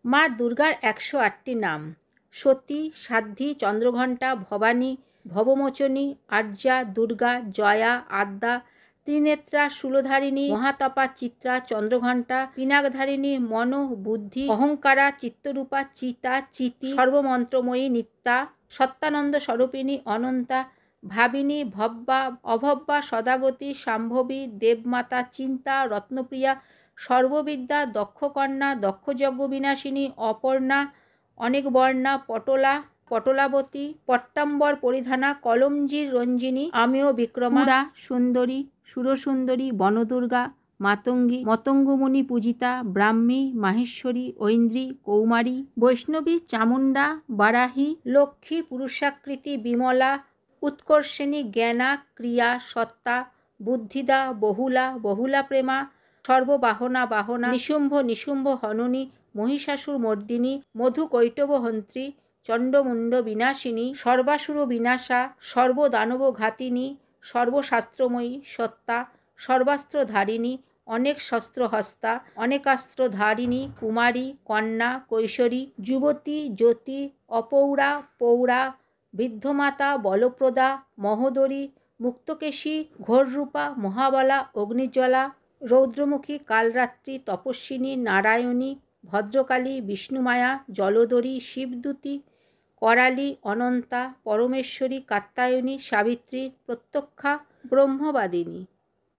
মা দুর্গার 108টি নাম: সতী, সাধ্বী, চন্দ্রঘণ্টা, ভবানী, ভবমোচনী, আর্যা, দুর্গা, জয়া, আদ্যা, ত্রিনেত্রা, শূলধারিণী, মহাতপা, চিত্রা, চন্দ্রঘণ্টা, পিনাকধারিণী, মন, বুদ্ধি, অহংকারা, চিত্তরূপা, চিতা, চিতি, সর্বমন্ত্রময়ী, নিত্যা, সত্যানন্দ স্বরূপিণী, অনন্তা, ভাবিনী, ভব্যা, অভব্যা, সদাগতী, শাম্ভবী, দেবমাতা, চিন্তা, রত্নপ্রিয়া, সর্ববিদ্যা, দক্ষকন্যা, দক্ষযজ্ঞ বিনাশিনী, অপর্ণা, অনেকবর্ণা, পটলা, পটলাবতী, পট্টাম্বর পরিধানা, কলমজির রঞ্জিনী, আমেয় বিক্রমা, সুন্দরী, সুরসুন্দরী, বনদুর্গা, মাতঙ্গী, মতঙ্গমণি পূজিতা, ব্রাহ্মী, মাহেশ্বরী, ঐন্দ্রী, কৌমারী, বৈষ্ণবী, চামুণ্ডা, বারাহী, লক্ষ্মী, পুরুষাকৃতি, বিমলা, উৎকর্ষিণী, জ্ঞানা, ক্রিয়া, সত্তা, বুদ্ধিদা, বহুলা, বহুলা প্রেমা, সর্ববাহনা, বাহনা, নিশুম্ভ, নিশুম্ভ হননী, মহিষাসুর মর্দিনী, মধু কৈটব হন্ত্রী, চণ্ডমুণ্ড বিনাশিনী, সর্বাসুর বিনাশা, সর্বদানব ঘাতিনী, সর্বশাস্ত্রময়ী, সত্তা, সর্বাস্ত্রধারিণী, অনেক শস্ত্রহস্তা, অনেকাস্ত্রধারিণী, কুমারী, কন্যা, কৈশোরী, যুবতী, জ্যোতি, অপৌরা, পৌরা, বৃদ্ধমাতা, বলপ্রদা, মহোদরী, মুক্তকেশী, ঘোররূপা, মহাবলা, অগ্নিজ্বালা, রৌদ্রমুখী, কালরাত্রি, তপস্বিনী, নারায়ণী, ভদ্রকালী, বিষ্ণুমায়া, জলদরী, শিবদূতী, করালী, অনন্তা, পরমেশ্বরী, কাত্যায়নী, সাবিত্রী, প্রত্যক্ষা, ব্রহ্মবাদিনী।